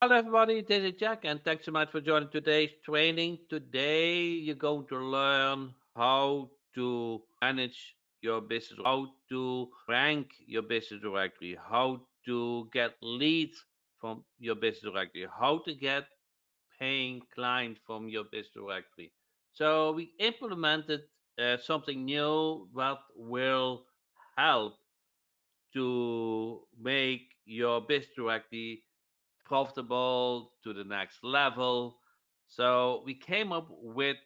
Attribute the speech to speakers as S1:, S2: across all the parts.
S1: Hello, everybody. This is Jack, and thanks so much for joining today's training. Today, you're going to learn how to manage your business, how to rank your business directory, how to get leads from your business directory, how to get paying clients from your business directory. So, we implemented something new that will help to make your business directory profitable to the next level. So we came up with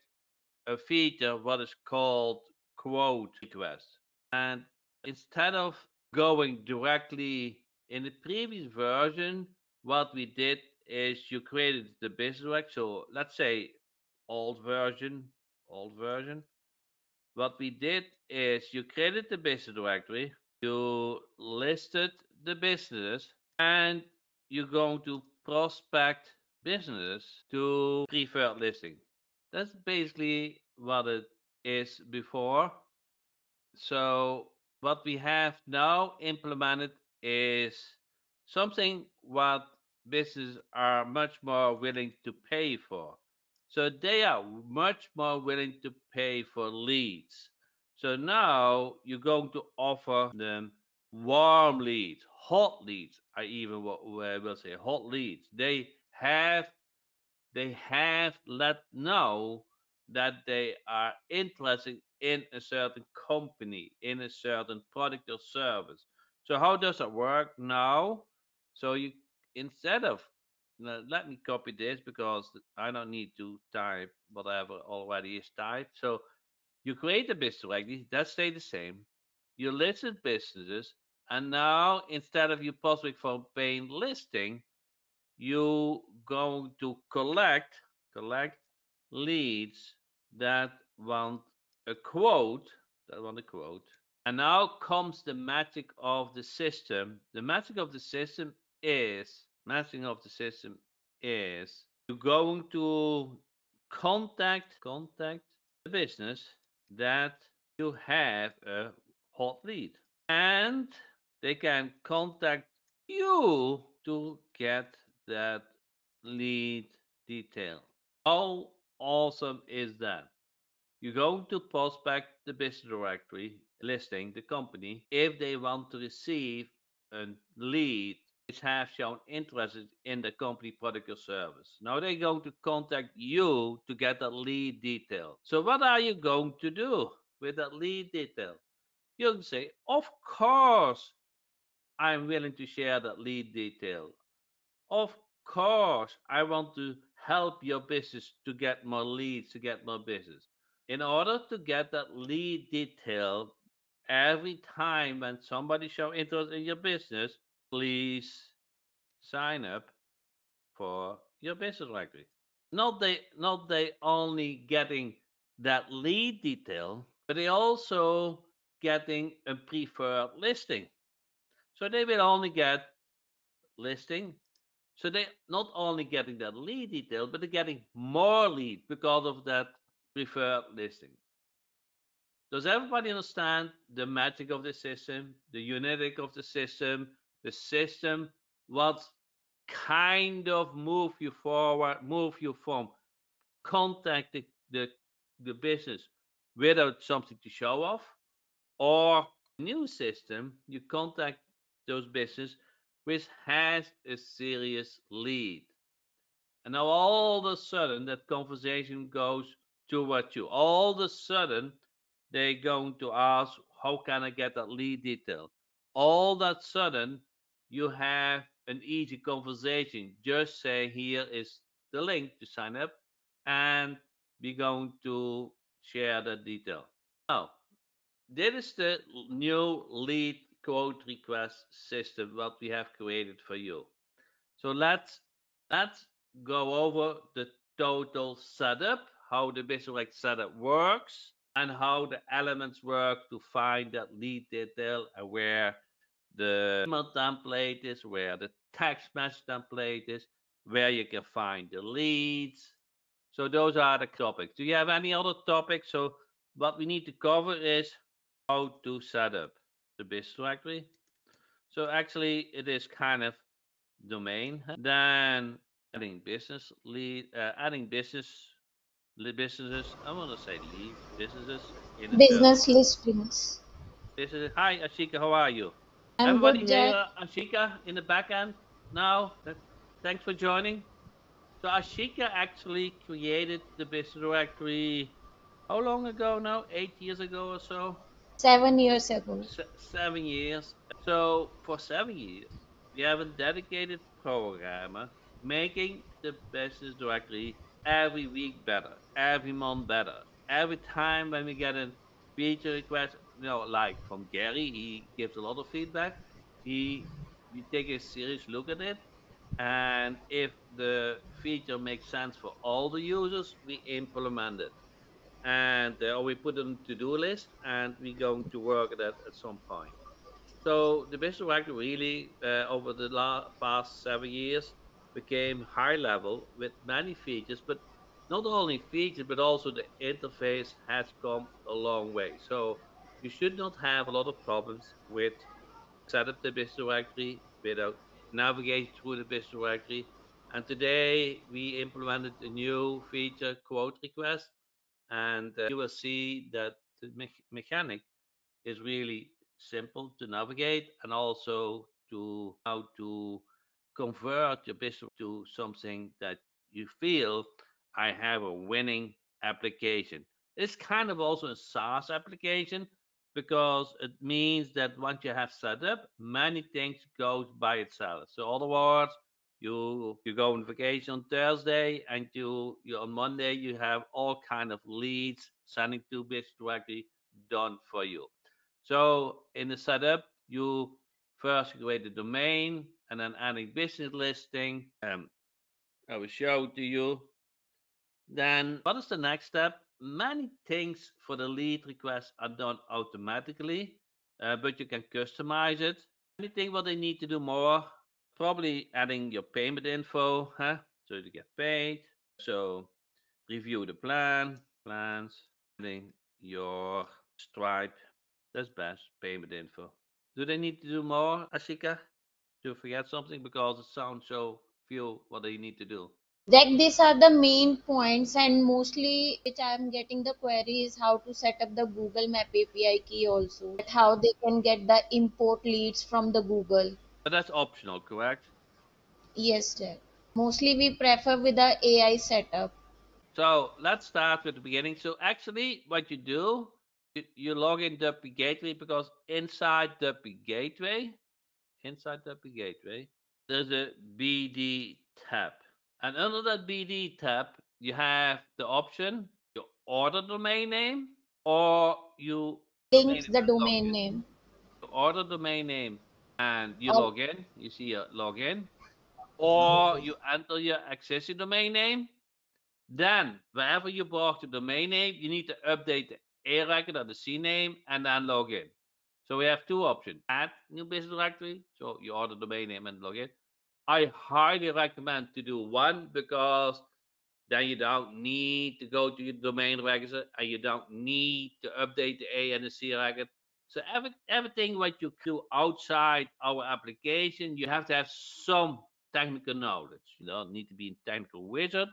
S1: a feature what is called quote request. And instead of going directly in the previous version, what we did is you created the business direct. So let's say old version, old version. What we did is you created the business directory, you listed the businesses, and you're going to prospect businesses to preferred listing. That's basically what it is before. So what we have now implemented is something what businesses are much more willing to pay for. So they are much more willing to pay for leads. So now you're going to offer them warm leads, hot leads. I even will say hot leads. They have let know that they are interested in a certain company, in a certain product or service. So how does it work now? So you instead of let me copy this because I don't need to type whatever already is typed. So you create a business directory that stay the same. You listed businesses, and now instead of you posting for paying listing, you going to collect leads that want a quote and now comes the magic of the system. The magic of the system is you're going to contact the business that you have a hot lead, and they can contact you to get that lead detail. How awesome is that? You're going to prospect the business directory listing the company if they want to receive a lead which have shown interest in the company product or service. Now they're going to contact you to get that lead detail. So what are you going to do with that lead detail? You'll say, of course, I'm willing to share that lead detail. Of course, I want to help your business to get more leads, to get more business. In order to get that lead detail every time when somebody show interest in your business, please sign up for your business directory. Not they only getting that lead detail, but they also getting a preferred listing. So they will only get listing. So they not only getting that lead detail, but they're getting more lead because of that preferred listing. Does everybody understand the magic of the system, the unique of the system, what kind of move you forward, move you from contacting the business without something to show off, or new system, you contact those business which has a serious lead. And now all of a sudden that conversation goes toward you. All of a sudden they're going to ask, how can I get that lead detail? All that sudden you have an easy conversation. Just say here is the link to sign up, and we're going to share that detail. Now, this is the new lead quote request system what we have created for you. So let's go over the total setup, how the Visualex setup works, and how the elements work to find that lead detail, and where the email template is, where the text message template is, where you can find the leads. So those are the topics. Do you have any other topics? So what we need to cover is how to set up the business directory. So actually, it is kind of domain, then adding business lead, adding businesses. I want to say lead businesses in the search
S2: Business
S1: bar.
S2: listings.
S1: Business. Hi, Ashika. How are you?
S2: I'm
S1: Everybody
S2: good, Jack.
S1: hear Ashika in the back end now? Thanks for joining. So Ashika actually created the business directory. How long ago now? 8 years ago or so?
S2: 7 years ago.
S1: 7 years. So for 7 years, we have a dedicated programmer making the business directory every week better, every month better. Every time when we get a feature request, like from Gary, he gives a lot of feedback. He We take a serious look at it, and if the feature makes sense for all the users, we implement it, and we put it on to-do list, and we're going to work at that at some point. So the business directory really, over the past 7 years, became high level with many features, but not only features, but also the interface has come a long way. So you should not have a lot of problems with set up the business directory, without navigate through the business directory. And today we implemented a new feature, quote request, and you will see that the mechanic is really simple to navigate, and also to how to convert your business to something that you feel I have a winning application. It's kind of also a SaaS application, because it means that once you have set up, many things goes by itself. So in other words, you go on vacation on Thursday, and you on Monday you have all kind of leads sending to business directly done for you. So in the setup, you first create the domain, and then adding business listing. I will show to you. Then what is the next step? Many things for the lead request are done automatically, but you can customize it. Anything what they need to do more? Probably adding your payment info, huh? So you get paid. So review the plans, adding your Stripe. That's best payment info. Do they need to do more, Ashika? To forget something, because it sounds so few what they need to do.
S2: Jack, these are the main points, and mostly which I am getting the query is how to set up the Google Map API key also. That how they can get the import leads from the Google.
S1: But that's optional, correct?
S2: Yes, Jack. Mostly we prefer with the AI setup.
S1: So let's start with the beginning. So actually, what you do, you log in WP Gateway, because inside WP Gateway, there's a BD tab, and under that BD tab, you have the option you order domain name, or you domain
S2: Links
S1: name
S2: the
S1: and log
S2: domain
S1: in.
S2: name.
S1: You order domain name and you
S2: Or
S1: log in. You see a login, or you enter your existing domain name. Then, wherever you bought the domain name, you need to update the A record or the C name, and then log in. So we have two options: add new business directory, so you order domain name and log in. I highly recommend to do one, because then you don't need to go to your domain register, and you don't need to update the A and the C record. So everything what you do outside our application, you have to have some technical knowledge. You don't need to be a technical wizard,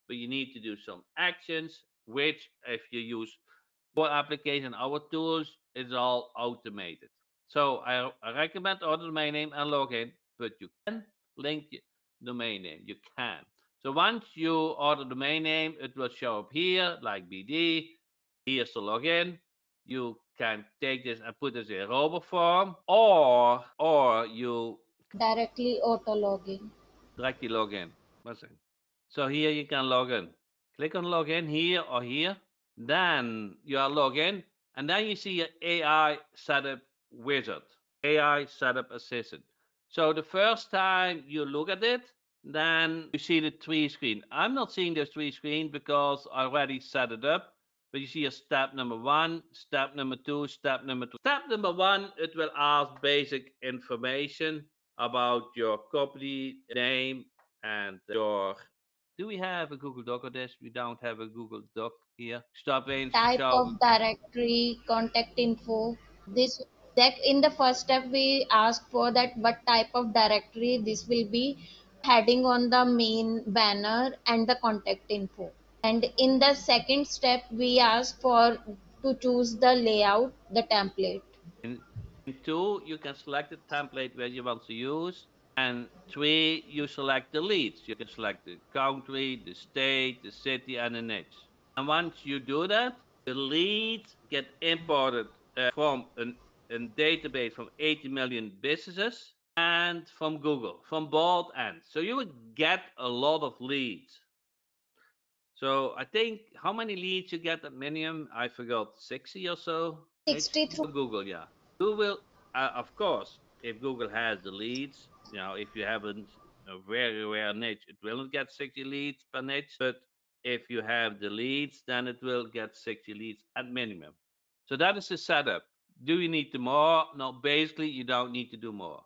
S1: but you need to do some actions, which if you use our application, our tools, it's all automated. So I recommend order domain name and login, but you can link your domain name. You can. So once you order domain name, it will show up here like BD. Here's the login. You can take this and put this in a robot form, or you
S2: directly auto login.
S1: directly log in. One second. So here you can log in. Click on login here or here. Then you are logged in, and then you see your AI setup wizard, AI setup assistant. So the first time you look at it, then you see the three screen. I'm not seeing the three screen because I already set it up. But you see a step number one, step number two, step number three. Step number one, it will ask basic information about your company name and your. Do we have a Google Doc on this? We don't have a Google Doc here. Stop in,
S2: Type
S1: show.
S2: of directory, contact info. This. That in the first step we ask for that what type of directory this will be, heading on the main banner and the contact info. And in the second step we ask for to choose the layout, the template.
S1: In two, you can select the template where you want to use. And three, you select the leads. You can select the country, the state, the city, and the niche. And once you do that, the leads get imported from a database from 80 million businesses and from Google, from both ends. So you would get a lot of leads. So I think how many leads you get at Minium? I forgot, 60 or so.
S2: 60 through
S1: Google, yeah. Google, of course, if Google has the leads, if you have a very rare niche, it will not get 60 leads per niche. But if you have the leads, then it will get 60 leads at minimum. So that is the setup. Do you need to more? No, basically, you don't need to do more.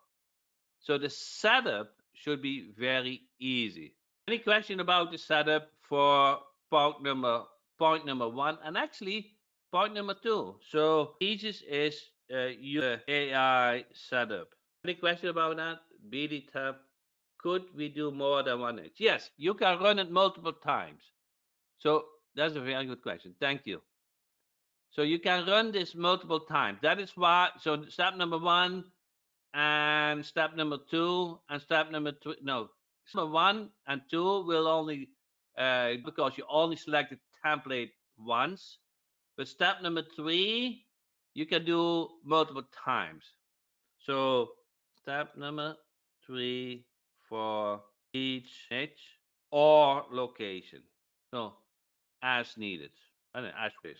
S1: So the setup should be very easy. Any question about the setup for point number one, and actually point number two? So thesis is use AI setup. Any question about that? BD tab. Could we do more than one edge? Yes, you can run it multiple times. So that's a very good question. Thank you. So you can run this multiple times. That is why. So step number one, and step number two, and step number three. No, step number one and two will only because you only select the template once. But step number three, you can do multiple times. So step number three for each niche or location. So as needed. And as this.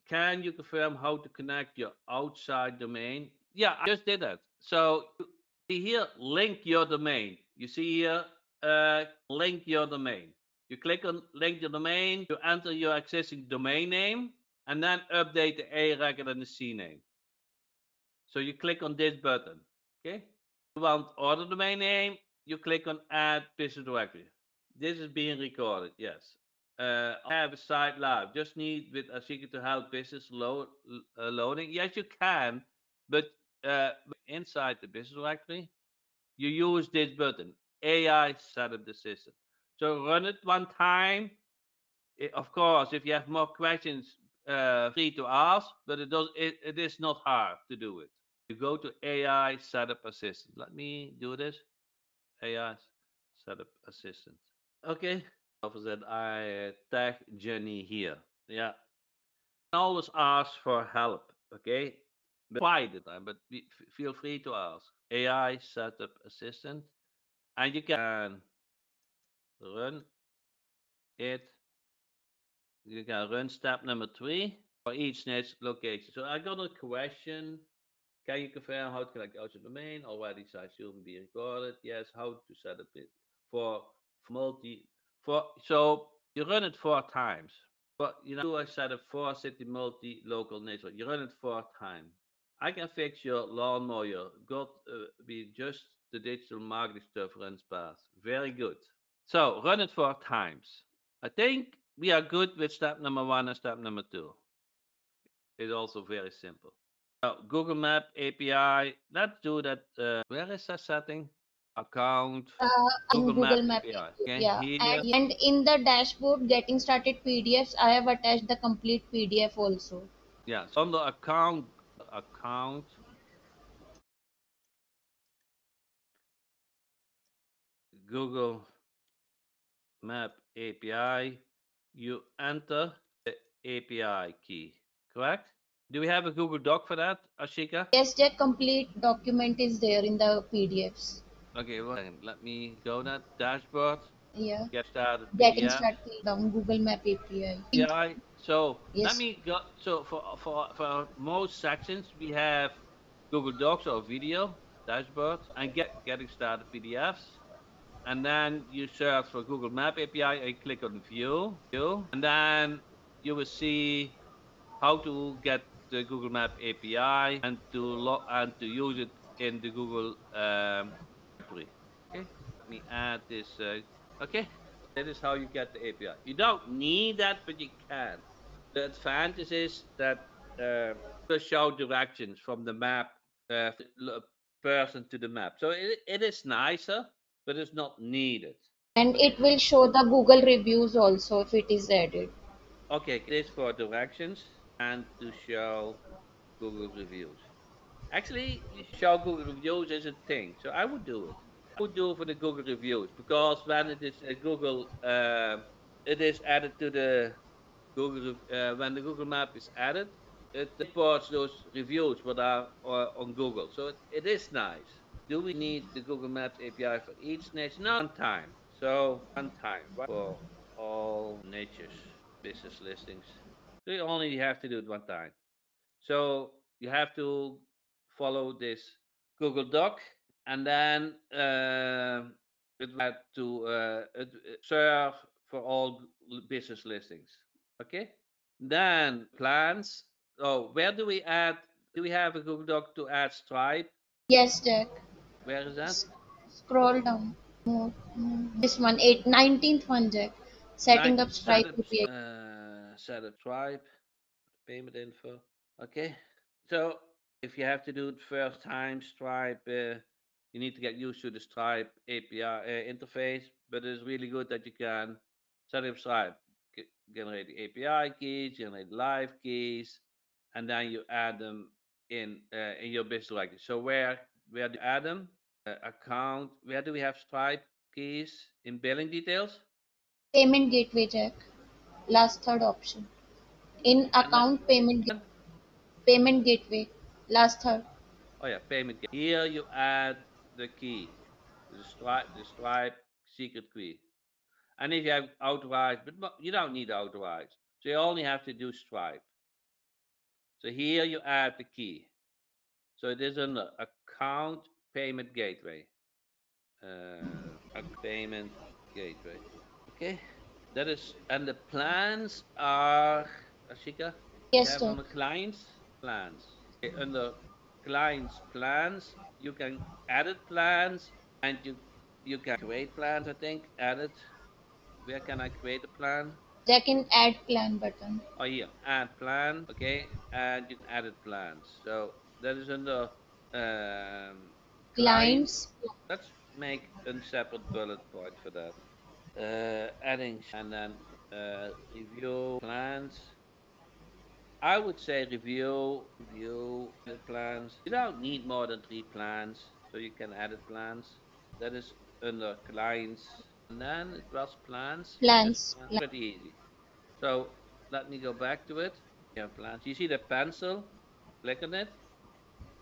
S1: Can you confirm how to connect your outside domain? Yeah, I just did that. So you see here, link your domain. You see here, link your domain. You click on link your domain, you enter your existing domain name, and then update the A record and the C name. So you click on this button. Okay. You want other domain name, you click on add business directory. This is being recorded, yes. I have a site live. Just need with Ashika to help business loading. Yes, you can, but inside the business directory, you use this button, AI setup the system. So run it one time. Of course, if you have more questions, free to ask, but it is not hard to do it. You go to AI setup assistant. Let me do this. AI setup assistant. Okay. Said I tag Jenny here. Yeah. Always ask for help. Okay. But quiet the time, but feel free to ask. AI setup assistant, and you can run it. You can run step number three for each niche location. So I got a question. Can you confirm how to connect outside domain? Already sites shouldn't be recorded. Yes. How to set up it for multi for so you run it 4 times. But I set up 4 city multi local network. You run it 4 times. I can fix your lawnmower. Got be just the digital marketing stuff runs fast. Very good. So run it 4 times. I think we are good with step number one and step number two. It's also very simple. Google Map API. Let's do that. Where is that setting? Account.
S2: in
S1: Google Map
S2: Google Map.
S1: API. Okay,
S2: Yeah,
S1: here.
S2: and in the dashboard, getting started PDFs, I have attached the complete PDF also.
S1: Yeah. So on the account, Google Map API, you enter the API key. Correct? Do we have a Google Doc for that, Ashika?
S2: Yes, the complete document is there in the PDFs.
S1: Okay, 1 second. Let me go that dashboard.
S2: Yeah,
S1: Get started
S2: getting
S1: PDF.
S2: started on Google Map API.
S1: Yeah. So let
S2: Yes.
S1: me go. So for most sections, we have Google Docs or video dashboard and getting started PDFs. And then you search for Google Map API and click on View, and then you will see how to get the Google Map API and to use it in the Google directory. Okay, let me add this. Okay, that is how you get the API. You don't need that, but you can. The advantage is that will show directions from the map, person to the map. So it is nicer, but it's not needed.
S2: And it will show the Google reviews also if it is added.
S1: Okay, this for directions and to show Google reviews. Actually, show Google reviews is a thing, so I would do it. I would do it for the Google reviews because when it is Google, it is added to the Google. When the Google Map is added, it imports those reviews what are on Google. So it is nice. Do we need the Google Maps API for each niche? No, one time. So one time for all niches, business listings. So you only have to do it one time. So you have to follow this Google Doc, and then it will add to serve for all business listings. Okay. Then plans. Oh, where do we add? Do we have a Google Doc to add Stripe?
S2: Yes, Jack.
S1: Where is that?
S2: Scroll down. More, more. This one, 19th one, Jack. Setting up
S1: 19
S2: Stripe
S1: setup,
S2: API.
S1: setup Stripe, payment info. Okay. So if you have to do it first time, Stripe, you need to get used to the Stripe API interface. But it's really good that you can set up Stripe, generate the API keys, generate live keys, and then you add them in your business directory. So where do you add them? Account. Where do we have Stripe keys in billing details?
S2: Payment gateway, Jack. Last third option. In
S1: And then
S2: account payment gateway. Last third.
S1: oh yeah, payment. Here you add the key, the Stripe secret key. And if you have authorized, but you don't need authorized, so you only have to do Stripe. So here you add the key. So it is an account payment gateway. A payment gateway. Okay, that is, and the plans are Ashika. We
S2: Yes,
S1: have
S2: Jack.
S1: on the clients plans. Okay, under clients plans, you can edit plans and you can create plans. I think edit. Where can I create a plan?
S2: Jack in add plan button.
S1: Oh, here, add plan. Okay, and you can edit plans. So that is under clients.
S2: Clients.
S1: Let's make a separate bullet point for that. Adding and then review plans. I would say review edit plans. You don't need more than 3 plans, so you can edit plans. That is under clients, and then it was plans. Yes,
S2: Plans.
S1: plans. Pretty easy. So let me go back to it. Yeah, plans. You see the pencil? Click on it,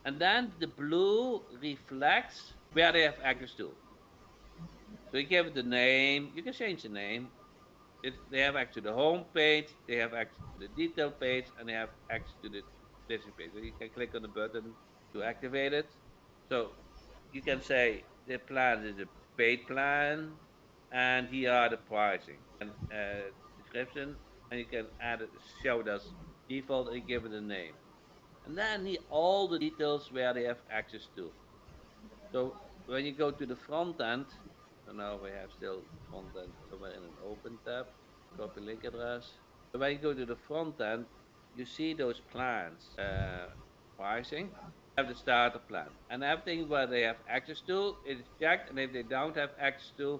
S1: and then the blue reflects where they have access to. So you give it the name. You can change the name. They have access to the home page, they have access to the detail page, and they have access to the listing page. So you can click on the button to activate it. So you can say the plan is a paid plan, and here are the pricing and description, and you can add it, show it as default, and give it a name. And then all the details where they have access to. So when you go to the front end, so now we have still the front end somewhere in an open tab, copy link address. So when you go to the front end, you see those plans, pricing, have the starter plan, and everything where they have access to it is checked, and if they don't have access to,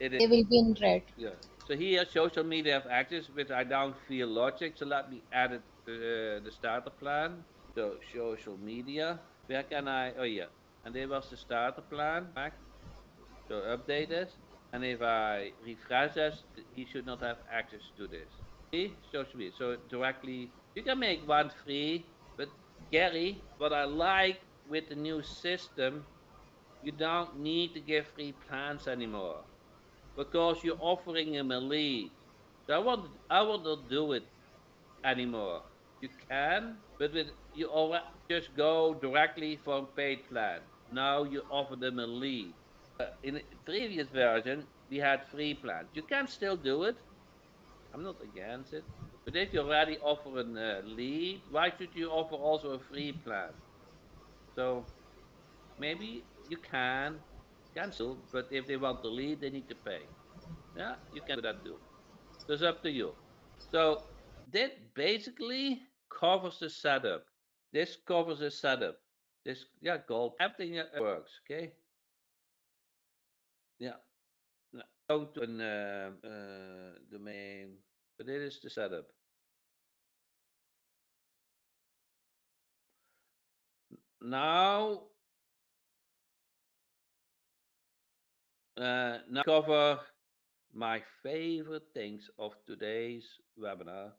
S1: it is
S2: They will be in red.
S1: yeah. So here social media have access, which I don't feel logic. So let me add it the starter plan. So social media. Where can I? Oh yeah, and there was the starter plan. Back. So update it. And if I refresh this, he should not have access to this. See, social media. So directly, you can make one free. But Gary, what I like with the new system, you don't need to give free plans anymore because you're offering him a lead. So I will not do it anymore. You can, but with you already just go directly from paid plan. Now you offer them a lead. In the previous version, we had free plans. You can still do it. I'm not against it. But if you already offer a lead, why should you offer also a free plan? So maybe you can still, but if they want the lead, they need to pay. Yeah, you can do that too. So it's up to you. So that basically covers the setup. This covers the setup. This, yeah, goal, everything works. Okay. Yeah. Now, go to an domain, but it is the setup. Now, now cover my favorite things of today's webinar: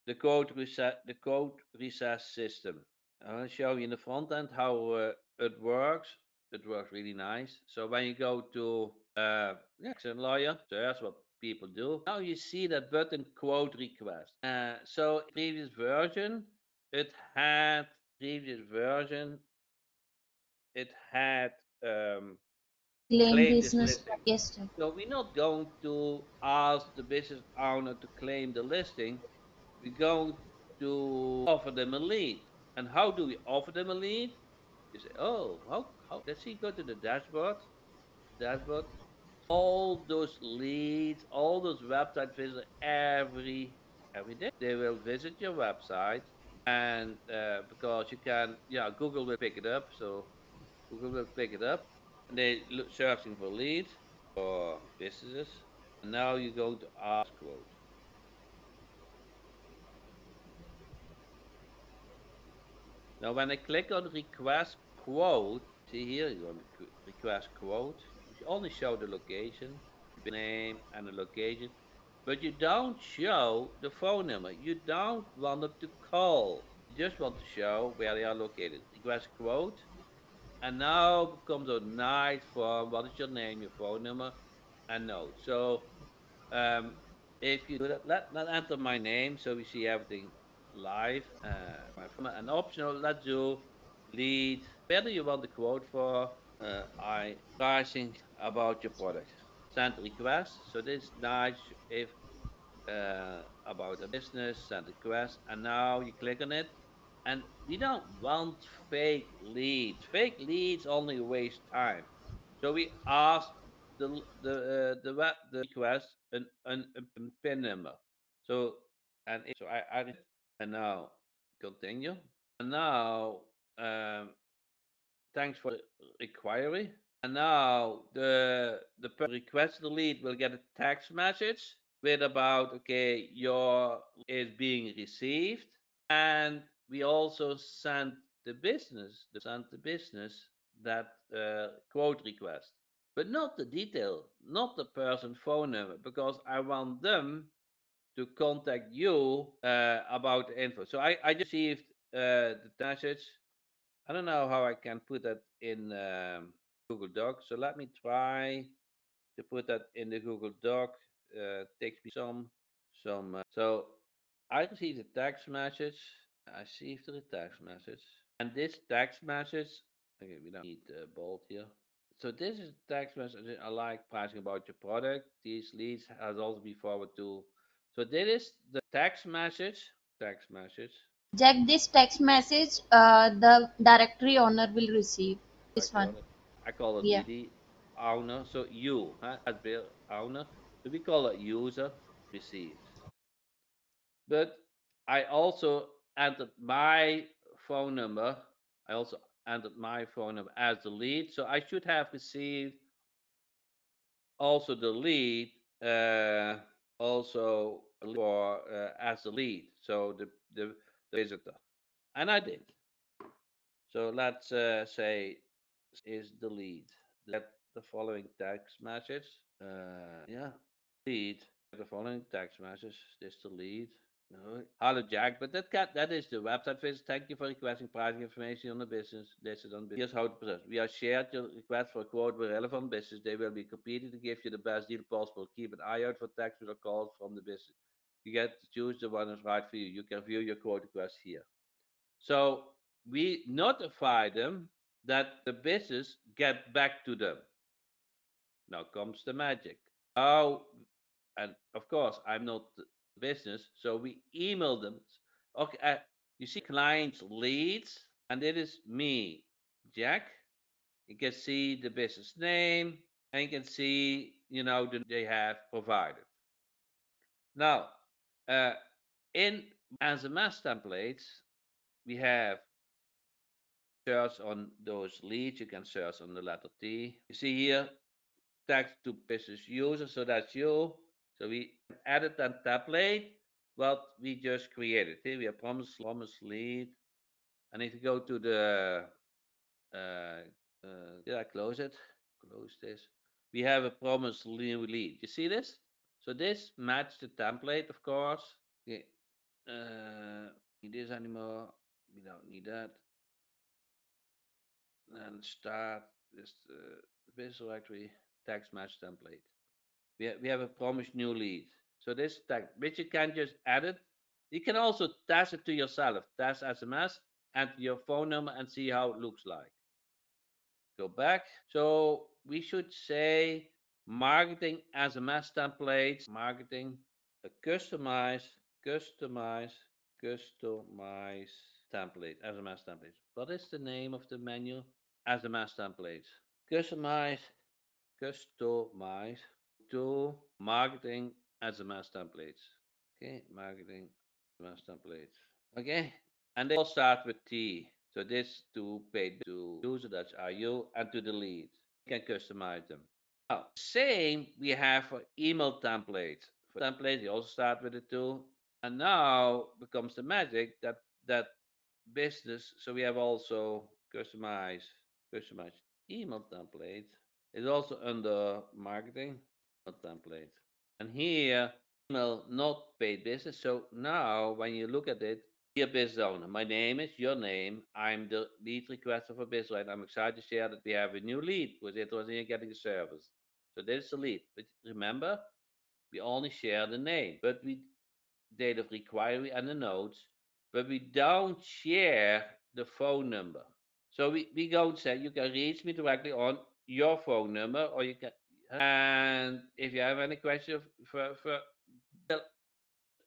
S1: the code reset system. I will show you in the front end how it works. It works really nice. So when you go to Action Lawyer, so that's what people do. Now you see that button quote request. So previous version, it had previous version, it had
S2: Claim
S1: claim this
S2: business.
S1: listing.
S2: Yes, sir.
S1: So we're not going to ask the business owner to claim the listing. We're going to offer them a lead. And how do we offer them a lead? You say, oh, how? Let's see, go to the dashboard. Dashboard. All those leads, all those website visitors every day. They will visit your website, and because you can, yeah, Google will pick it up. So Google will pick it up, and they look searching for leads for businesses. And now you're going to ask quote. Now, when I click on request quote, see here, you want to request quote. You only show the location, the name, and the location, but you don't show the phone number. You don't want them to call. You just want to show where they are located. Request quote, and now comes a nice form. What is your name, your phone number, and note. So um, if you do that, let enter my name so we see everything live. My phone and optional, let's do lead. Where do you want the quote for? I pricing about your product. Send request. So this is nice if about a business, send request, and now you click on it. And we don't want fake leads. Fake leads only waste time. So we ask the request a PIN number. So and now continue. And now thanks for the inquiry. And now the person request the lead will get a text message with about, okay, your is being received, and we also send the business that quote request, but not the detail, not the person phone number, because I want them to contact you about the info. So I just received the message. I don't know how I can put that in Google Doc. So let me try to put that in the Google Doc. Takes me some. So I received a text message. I received a text message, and this text message. Okay, we don't need bold here. So this is text message. I like pricing about your product. These leads has also been forwarded to. So this is the text message. Text message.
S2: Jack, this text message, the directory owner will receive. This
S1: Directory
S2: one.
S1: owner. I call it
S2: Yeah.
S1: BD owner. So you, huh, as beer owner. So we call it user received. But I also entered my phone number. I also entered my phone number as the lead. So I should have received also the lead, also for as the lead. So the visitor, and I did. So let's say is the lead. Get the following text message. Yeah, lead. The following text message. This the lead. No. Hello, Jack. But that is the website visit. Thank you for requesting pricing information on the business. This is on business. Here's how to process. We have shared your request for a quote with relevant business. They will be completed to give you the best deal possible. Keep an eye out for text or calls from the business. You get to choose the one that's right for you. You can view your quote request here. So we notify them that the business get back to them. Now comes the magic. How, and of course, I'm not the business, so we email them. Okay, you see clients leads, and it is me, Jack. You can see the business name, and you can see, they have provided. Now, uh, in SMS templates, we have search on those leads. You can search on the letter T. You see here, text to business user. So that's you. So we added that template, what we just created. Here we have promise lead. And if you go to the, did I close it? Close this. We have a promise new lead. You see this? So this matches the template, of course. Okay. Need this anymore. We don't need that. And start this business directory text match template. We have a promise new lead. So this text, which you can just edit. You can also test it to yourself. Test SMS, enter your phone number and see how it looks like. Go back. So we should say marketing SMS templates, marketing, a customize template, SMS templates. What is the name of the menu? SMS templates. Customize to marketing SMS templates. Okay, marketing SMS templates. Okay, and they all start with T. So this to paid to user, that's you, and to the leads. You can customize them. Now, same we have for email templates. For templates, you also start with the two. And now becomes the magic that business. So we have also customized email template. It's also under marketing template. And here, email not paid business. So now when you look at it, dear business owner, my name is your name. I'm the lead requester for business. I'm excited to share that we have a new lead with interested in getting a service. So this is the lead. But remember, we only share the name, but we date of inquiry and the notes, but we don't share the phone number. So we don't say you can reach me directly on your phone number, or you can. And if you have any question for they'll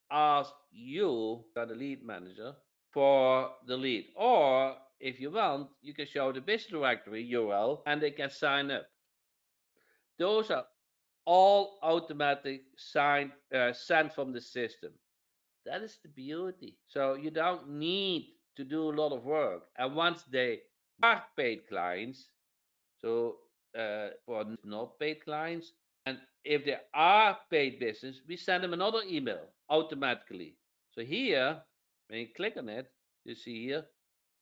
S1: ask you, the lead manager, for the lead. Or if you want, you can show the business directory URL and they can sign up. Those are all automatic sent from the system. That is the beauty. So you don't need to do a lot of work. And once they are paid clients, so for not paid clients, and if they are paid business, we send them another email automatically. So here, when you click on it, you see here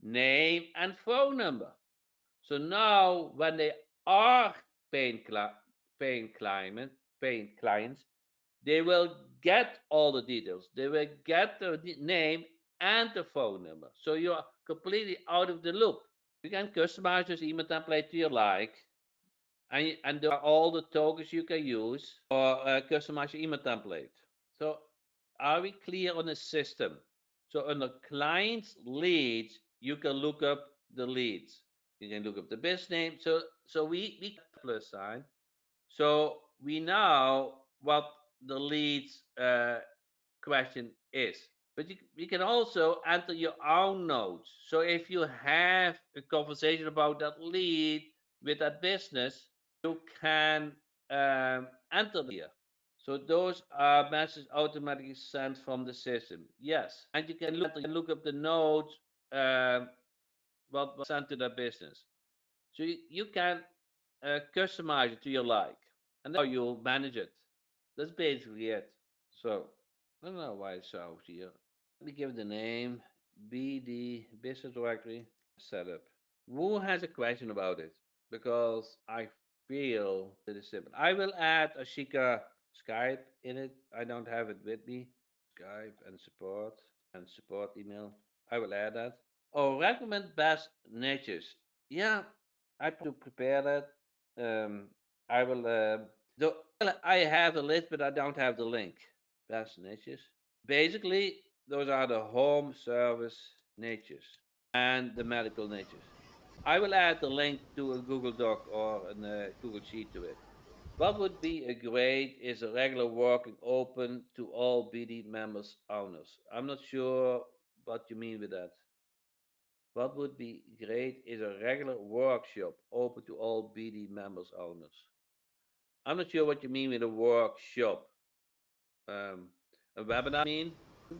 S1: name and phone number. So now when they are paying, paying, client, paying clients, they will get all the details. They will get the name and the phone number. So you are completely out of the loop. You can customize this email template to your like. And there are all the tokens you can use for customize your email template. So are we clear on the system? So under clients leads, you can look up the leads. You can look up the business name. So we plus sign. So we know what the leads question is. But you can also enter your own notes. So if you have a conversation about that lead with that business, you can enter here. So those are messages automatically sent from the system. Yes, and you can look up the notes what was sent to that business. So you can customize it to your like, and that's how you'll manage it. That's basically it. So I don't know why it's out here. Let me give the name BD Business Directory Setup. Who has a question about it? Because I feel it is simple. I will add Ashika Skype in it. I don't have it with me. Skype and support email. I will add that. Oh, recommend best niches. Yeah, I to prepare that. I will. I have a list, but I don't have the link. Best niches. Basically, those are the home service niches and the medical niches. I will add the link to a Google Doc or a Google Sheet to it. What would be a great is a regular working open to all BD members owners. I'm not sure what you mean with that. What would be great is a regular workshop open to all BD members owners. I'm not sure what you mean with a workshop. A webinar, I mean?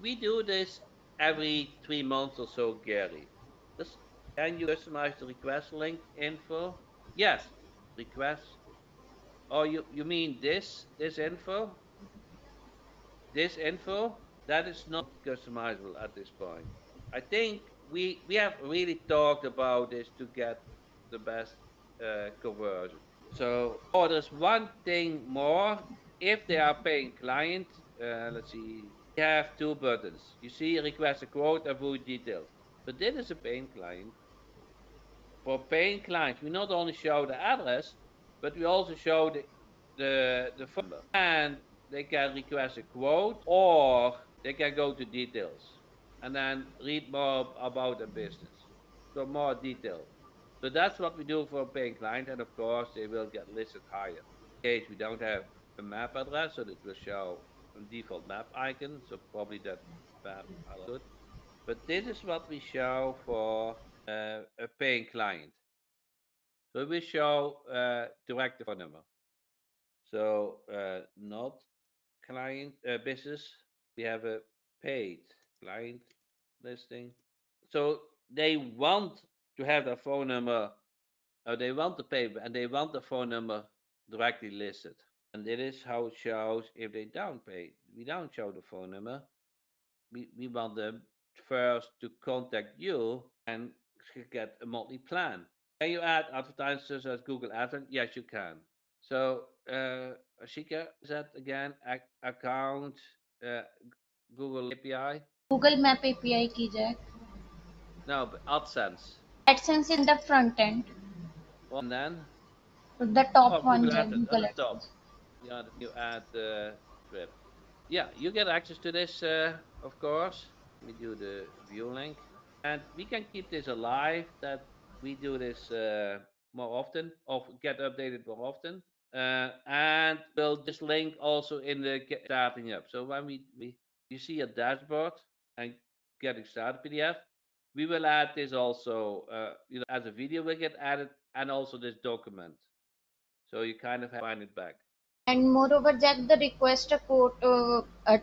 S1: We do this every 3 months or so, Gary. This, can you customize the request link info? Yes, request. Oh, you mean this info? This info that is not customizable at this point. I think we have really talked about this to get the best conversion. So, oh, there's one thing more. If they are paying client, let's see, we have two buttons. You see, request a quote and view details. So this is a paying client. For paying clients, we not only show the address, but we also show the phone number. And they can request a quote or they can go to details and then read more about the business. So more detail. So that's what we do for a paying client, and of course they will get listed higher. In case we don't have a map address, so it will show a default map icon. So probably that map are good. But this is what we show for a paying client. So we show direct phone number. So not client business. We have a paid client listing. So they want to have their phone number, or they want to pay, and they want the phone number directly listed. And it is how it shows if they don't pay. We don't show the phone number. We want them first to contact you and get a monthly plan. Can you add advertisers as Google AdSense? Yes, you can. So, Ashika, is that again account uh, Google API?
S2: Google Map API की जाए.
S1: No, but AdSense.
S2: AdSense in the front end.
S1: And then,
S2: The
S1: oh,
S2: top one
S1: Google
S2: जाए
S1: AdSense at
S2: Google
S1: the top.
S2: AdSense.
S1: Yeah, you add the script. Yeah, you get access to this, of course. Let me do the view link. And we can keep this alive that we do this more often or get updated more often. And we'll this link also in the starting up. So when we you see a dashboard and getting started PDF, we will add this also, as a video will get added and also this document. So you kind of find it back.
S2: And moreover, Jack, the request a quote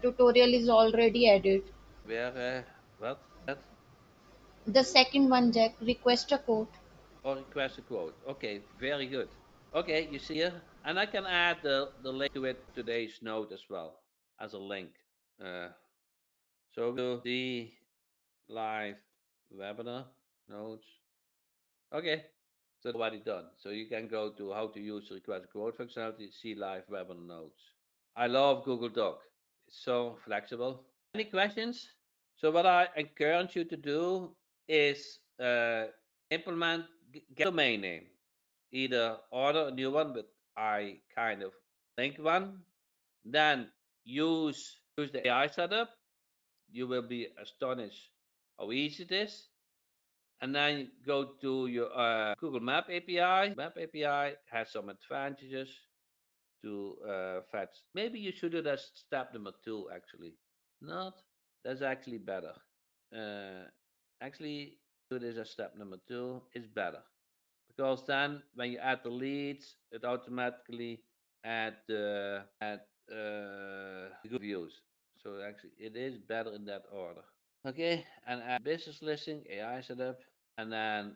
S2: tutorial is already added.
S1: Where, what? That?
S2: The second one, Jack, request a quote.
S1: Or request a quote. Okay, very good. Okay, you see here, and I can add the link to it today's note as well as a link. Uh, so we'll see live webinar notes. Okay, so that's already done. So you can go to how to use request a quote functionality, see live webinar notes. I love Google Doc. It's so flexible. Any questions? So what I encourage you to do is implement get a domain name. Either order a new one, but I kind of link one. Then use the AI setup. You will be astonished how easy it is. And then go to your Google Map API. Map API has some advantages to fetch. Maybe you should do that step number 2 actually. Not. That's actually better. Uh, actually, do this as step number 2 is better because then when you add the leads, it automatically add good views. So actually, it is better in that order. Okay, and add business listing, AI setup, and then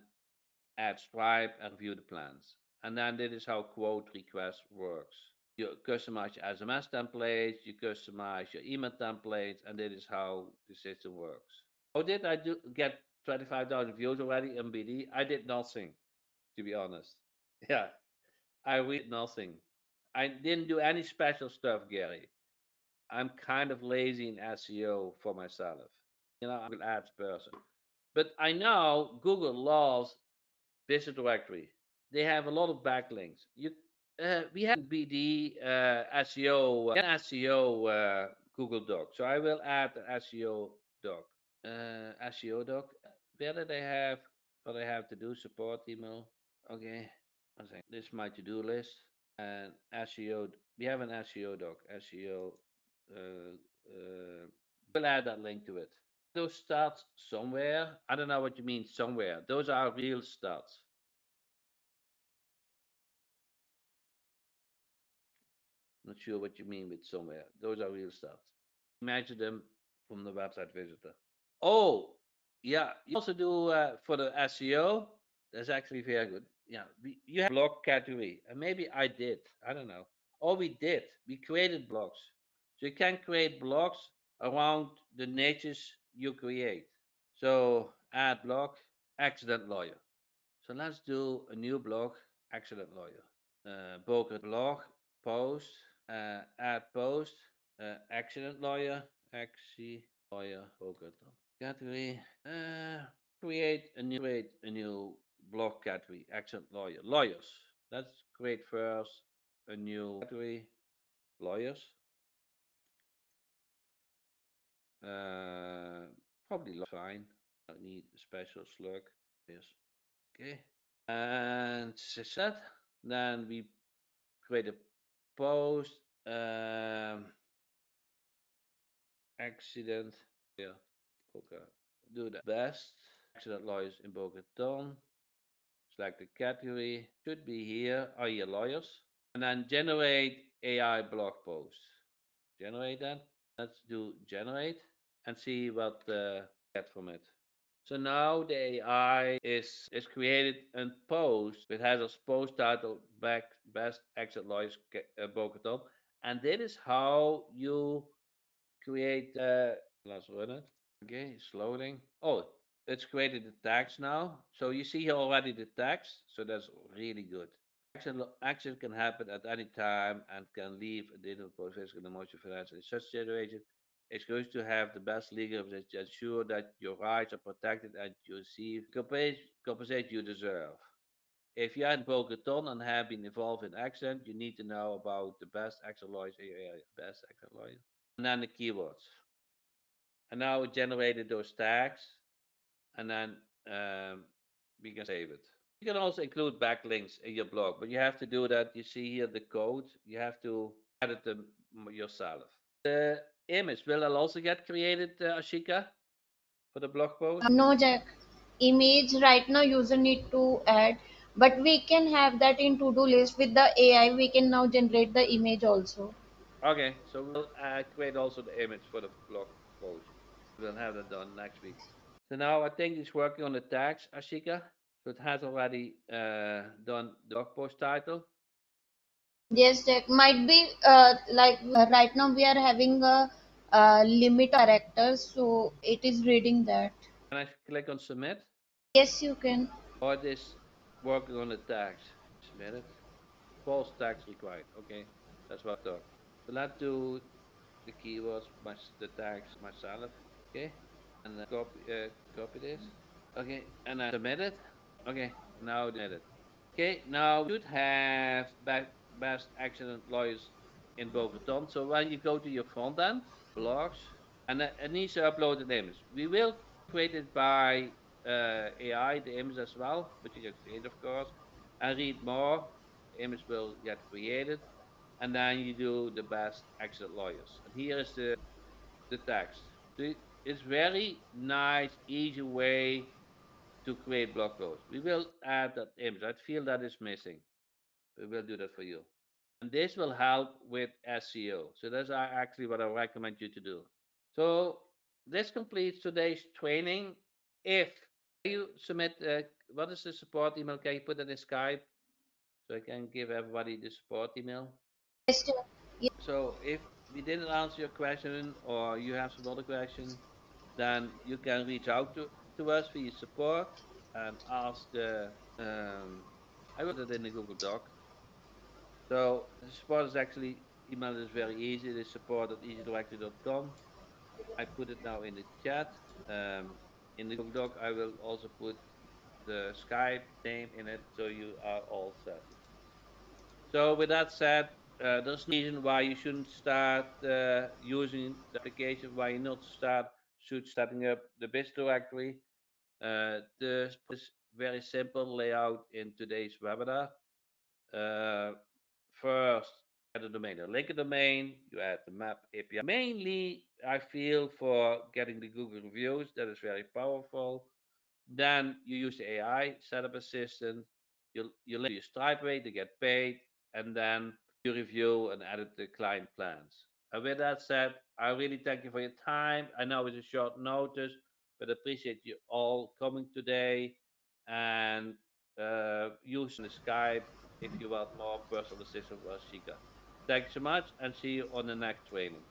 S1: add Stripe and view the plans. And then this is how quote request works. You customize your SMS templates, you customize your email templates, and this is how the system works. How did I get 25,000 views already in BD? I did nothing, to be honest. Yeah, I read nothing. I didn't do any special stuff, Gary. I'm kind of lazy in SEO for myself. I'm a Google Ads person. But I know Google loves business directory. They have a lot of backlinks. We have BD SEO Google Doc. So I will add the SEO doc. SEO doc. Where did they have what I have to do? Support email. Okay. One second. This is my to-do list. And SEO. We have an SEO doc. SEO. Uh, we'll add that link to it. Those stats somewhere. I don't know what you mean somewhere. Those are real stats. Not sure what you mean with somewhere. Those are real stats. Measure them from the website visitor. Oh, yeah. You also do for the SEO. That's actually very good. Yeah, you have blog category, and maybe I did. I don't know. Or we did. We created blogs, so you can create blogs around the niches you create. So add blog, accident lawyer. So let's do a new blog, accident lawyer. Broker blog, post, add post, accident lawyer, accident lawyer, broker category. Create a new blog category, accident lawyer, lawyers. Let's create first a new category, lawyers. Uh, Probably fine. I need a special slug. Yes. Okay. And set. Then we create a post. Accident. Yeah. Okay. Do the best. Accident lawyers in Boca Raton. Select the category. Should be here. Are you lawyers? And then generate AI blog post. Generate that. Let's do generate and see what get from it. So now the AI is created a post which has a post title back best exit lawyers Boca, and that is how you create. Let's run it. Okay, it's loading. Oh, it's created the tags now. So you see here already the tags. So that's really good. Action can happen at any time and can leave a digital process in emotional financial. In such situation, it's going to have the best legal representation to ensure that your rights are protected and you receive compensation you deserve. If you are in Boca Raton and have been involved in accident, you need to know about the best accident lawyers in your area. Best accident lawyers. And then the keywords. And now it generated those tags, and then we can save it. You can also include backlinks in your blog, but you have to do that. You see here the code. You have to edit them yourself. The image will it also get created, Ashika, for the blog post?
S2: No, Jack. Image right now user need to add, but we can have that in to-do list with the AI. We can now generate the image also.
S1: Okay, so we'll create also the image for the blog post. We'll have that done next week. So now I think it's working on the tags, Ashika. So it has already done the blog post title.
S2: Yes, Jack. Might be like right now we are having a limit of characters, so it is reading that.
S1: Can I click on submit?
S2: Yes, you can.
S1: Or it is working on the tags. Submit it. False tags required. Okay, that's what I thought. So let's do the keywords, the tags myself. Okay, and copy this. Okay, and I submit it. Okay, now submit it. Okay, now we should have best accident lawyers in Boca Raton. So when you go to your front end, blogs, and it needs to upload an image. We will create it by AI, the image as well, but you can create, of course, and read more. The image will get created, and then you do the best accident lawyers. And here is the text. So it's very nice, easy way to create blog posts. We will add that image. I feel that is missing. We will do that for you. And this will help with SEO. So that's actually what I recommend you to do. So this completes today's training. If you submit, what is the support email? Can you put it in Skype so I can give everybody the support email?
S2: Yes, Jack.
S1: So if we didn't answer your question or you have some other question, then you can reach out to us via support and ask the I will put it in the Google Doc. So the support is actually email is very easy. It is support at easydirectory.com. I put it now in the chat. In the Google Doc, I will also put the Skype name in it, so you are all set. So with that said, there's no reason why you shouldn't start using the application. Why you not should starting up the business directory. This very simple layout in today's webinar. Uh, First, add a domain. Link a domain. You add the map API. Mainly, I feel for getting the Google reviews. That is very powerful. Then you use the AI setup assistant. You link your Stripe rate to get paid, and then you review and edit the client plans. And with that said, I really thank you for your time. I know it's a short notice, but appreciate you all coming today and use the Skype if you want more personal assistance with Shika. Thanks so much and see you on the next training.